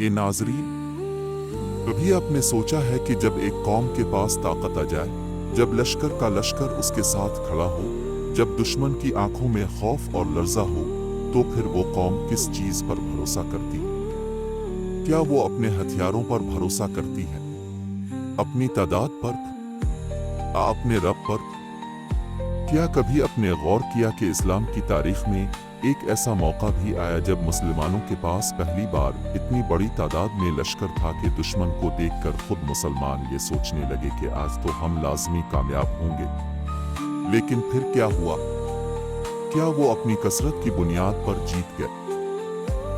ए नाज़रीन, कभी आपने सोचा है कि जब एक कौम के पास ताकत आ जाए, जब लश्कर का लश्कर उसके साथ खड़ा हो, जब दुश्मन की आंखों में खौफ और लर्जा हो, तो फिर वो कौम किस चीज पर भरोसा करती है? क्या वो अपने हथियारों पर भरोसा करती है, अपनी तादाद पर, अपने रब पर? क्या कभी आपने गौर किया कि इस्लाम की तारीख में एक ऐसा मौका भी आया जब मुसलमानों के पास पहली बार इतनी बड़ी तादाद में लश्कर था कि दुश्मन को देखकर खुद मुसलमान ये सोचने लगे कि आज तो हम लाजमी कामयाब होंगे? लेकिन फिर क्या हुआ? क्या वो अपनी कसरत की बुनियाद पर जीत गए?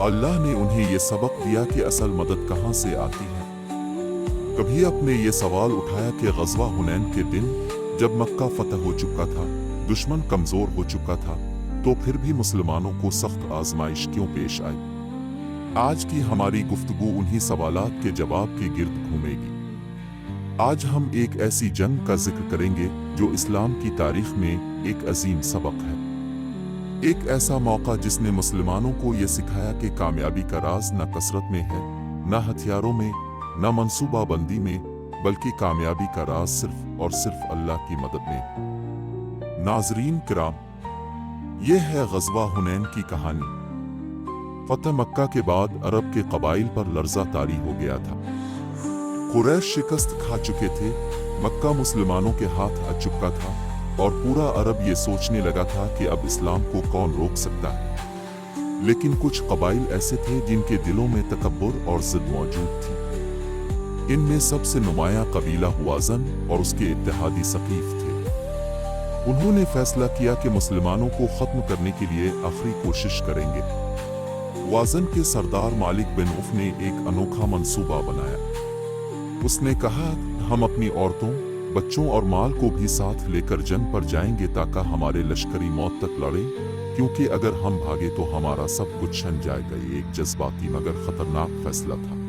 अल्लाह ने उन्हें ये सबक दिया कि असल मदद कहाँ से आती है। कभी आपने ये सवाल उठाया कि ग़ज़वा हुनैन के दिन जब मक्का फतह हो चुका था, दुश्मन कमजोर हो चुका था, तो फिर भी मुसलमानों को सख्त आजमाइश क्यों पेश आई? आज की हमारी गुफ्तगू उन्हीं सवालात के जवाब के गिर्द घूमेगी। आज हम एक ऐसी जंग का जिक्र करेंगे जो इस्लाम की तारीख में एक अजीम सबक है, एक ऐसा मौका जिसने मुसलमानों को यह सिखाया कि कामयाबी का राज न कसरत में है, न हथियारों में, न मंसूबाबंदी में, बल्कि कामयाबी का राज सिर्फ और सिर्फ अल्लाह की मदद में है। नाज़रीन किराम, यह है ग़ज़वा हुनैन की कहानी। फतह मक्का के बाद अरब के कबाइल पर लर्ज़ा तारी हो गया था। कुरैश शिकस्त खा चुके थे, मक्का मुसलमानों के हाथ आ चुका था और पूरा अरब ये सोचने लगा था कि अब इस्लाम को कौन रोक सकता है। लेकिन कुछ कबाइल ऐसे थे जिनके दिलों में तकब्बुर और ज़िद मौजूद थी। इनमें सबसे नुमाया कबीला हुआज़न और उसके इत्तेहादी सकीफ थे। उन्होंने फैसला किया कि मुसलमानों को खत्म करने के लिए आखिरी कोशिश करेंगे। हुआज़न के सरदार मालिक बिन उफ ने एक अनोखा मंसूबा बनाया। उसने कहा, हम अपनी औरतों, बच्चों और माल को भी साथ लेकर जंग पर जाएंगे ताकि हमारे लश्करी मौत तक लड़ें, क्योंकि अगर हम भागे तो हमारा सब कुछ छन जाएगा। ये एक जज्बाती मगर खतरनाक फैसला था।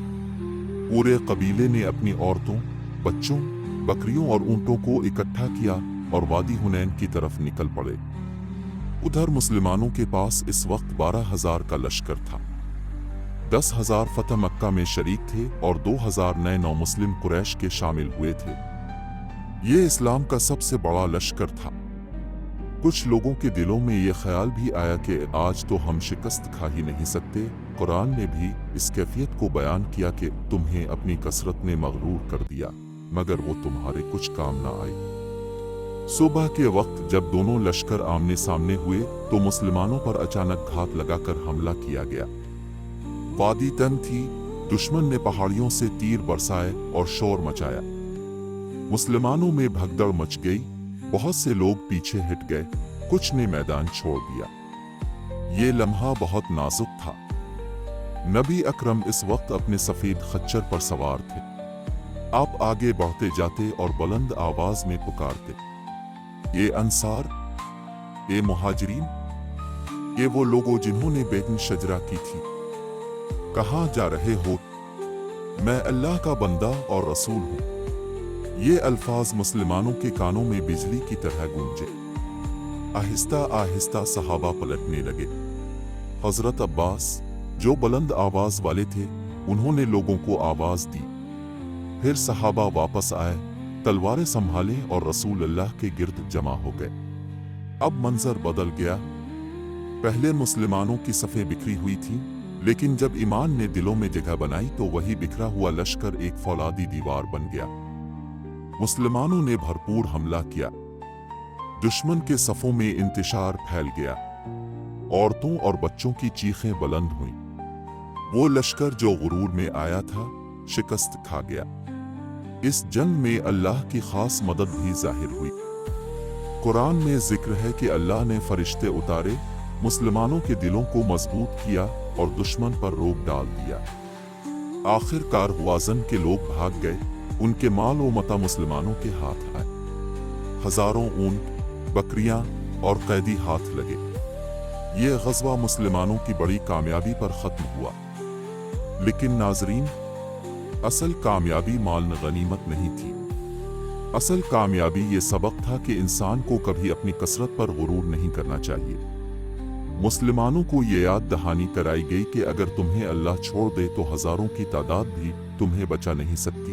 पूरे कबीले ने अपनी औरतों, बच्चों, बकरियों और ऊंटों को इकट्ठा किया और वादी हुनैन की तरफ निकल पड़े। उधर मुसलमानों के पास इस वक्त 12,000 का लश्कर था। 10,000 फतह मक्का में शरीक थे और 2,000 नए नौ मुस्लिम कुरैश के शामिल हुए थे। ये इस्लाम का सबसे बड़ा लश्कर था। कुछ लोगों के दिलों में ये ख्याल भी आया कि आज तो हम शिकस्त खा ही नहीं सकते। कुरान ने भी इस कैफियत को बयान किया कि तुम्हें अपनी कसरत ने मगरूर कर दिया, मगर वो तुम्हारे कुछ काम ना आई। सुबह के वक्त जब दोनों लश्कर आमने सामने हुए तो मुसलमानों पर अचानक घात लगाकर हमला किया गया। वादी तंग थी, दुश्मन ने पहाड़ियों से तीर बरसाए और शोर मचाया। मुसलमानों में भगदड़ मच गई, बहुत से लोग पीछे हट गए, कुछ ने मैदान छोड़ दिया। ये लम्हा बहुत नाजुक था। नबी अकरम इस वक्त अपने सफेद खच्चर पर सवार थे। आप आगे बढ़ते जाते और बुलंद आवाज में पुकारते, ये अंसार, ये मुहाजिरीन, ये वो लोगों जिन्होंने बेगन शजरा की थी, कहाँ जा रहे हो? मैं अल्लाह का बंदा और रसूल हूँ। ये अल्फाज मुसलमानों के कानों में बिजली की तरह गूंजे। आहिस्ता आहिस्ता सहाबा पलटने लगे। हजरत अब्बास, जो बुलंद आवाज वाले थे, उन्होंने लोगों को आवाज दी। फिर सहाबा वापस आए, तलवारें संभाले और रसूल अल्लाह के गिर्द जमा हो गए। अब मंजर बदल गया। पहले मुसलमानों की सफ़ें बिखरी हुई थीं, लेकिन जब ईमान ने दिलों में जगह बनाई तो वही बिखरा हुआ लश्कर एक फौलादी दीवार बन गया। मुसलमानों ने भरपूर हमला किया। दुश्मन के सफ़ों में इंतशार फैल गया। औरतों और बच्चों की चीखें बुलंद हुईं। वो लश्कर जो गुरूर में आया था, शिकस्त खा गया। इस जंग में अल्लाह की खास मदद भी जाहिर हुई। कुरान में जिक्र है कि अल्लाह ने फरिश्ते उतारे, मुसलमानों के दिलों को मजबूत किया और दुश्मन पर रोक डाल दिया। आखिरकार हुआज़न के लोग भाग गए, उनके माल व मता मुसलमानों के हाथ आए। हजारों ऊंट, बकरियां और कैदी हाथ लगे। ये ग़ज़वा मुसलमानों की बड़ी कामयाबी पर ख़त्म हुआ। लेकिन नाज़रीन, असल कामयाबी माल गनीमत नहीं थी। असल कामयाबी ये सबक था कि इंसान को कभी अपनी कसरत पर गुरूर नहीं करना चाहिए। मुसलमानों को ये याद दहानी कराई गई कि अगर तुम्हें अल्लाह छोड़ दे तो हजारों की तादाद भी तुम्हें बचा नहीं सकती,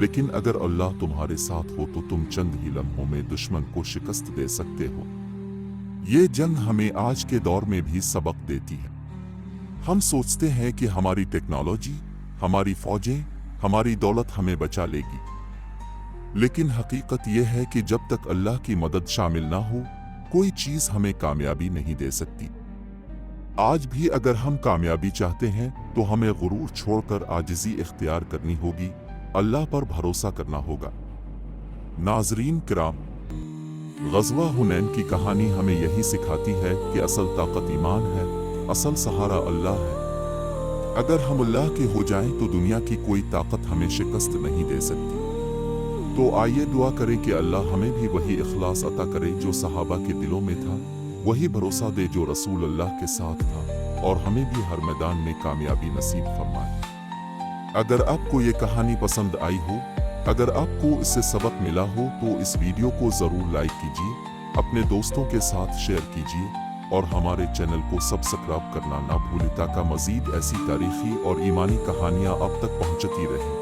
लेकिन अगर अल्लाह तुम्हारे साथ हो तो तुम चंद ही लम्हों में दुश्मन को शिकस्त दे सकते हो। ये जंग हमें आज के दौर में भी सबक देती है। हम सोचते हैं कि हमारी टेक्नोलॉजी, हमारी फौजें, हमारी दौलत हमें बचा लेगी, लेकिन हकीकत यह है कि जब तक अल्लाह की मदद शामिल ना हो कोई चीज हमें कामयाबी नहीं दे सकती। आज भी अगर हम कामयाबी चाहते हैं तो हमें गुरूर छोड़कर आजिज़ी इख्तियार करनी होगी, अल्लाह पर भरोसा करना होगा। नाज़रीन किराम, ग़ज़वा हुनैन की कहानी हमें यही सिखाती है कि असल ताकत ईमान है, असल सहारा अल्लाह है। अगर हम अल्लाह के हो जाएं तो दुनिया की कोई ताकत हमें शिकस्त नहीं दे सकती। तो आइए दुआ करें कि अल्लाह हमें भी वही इखलास अता करे जो सहाबा के दिलों में था, वही भरोसा दे जो रसूल अल्लाह के साथ था, और हमें भी हर मैदान में कामयाबी नसीब फरमाए। अगर आपको ये कहानी पसंद आई हो, अगर आपको इससे सबक मिला हो तो इस वीडियो को ज़रूर लाइक कीजिए, अपने दोस्तों के साथ शेयर कीजिए और हमारे चैनल को सब्सक्राइब करना ना भूलें ताकि मज़ीद ऐसी तारीख़ी और ईमानी कहानियाँ आप तक पहुँचती रहें।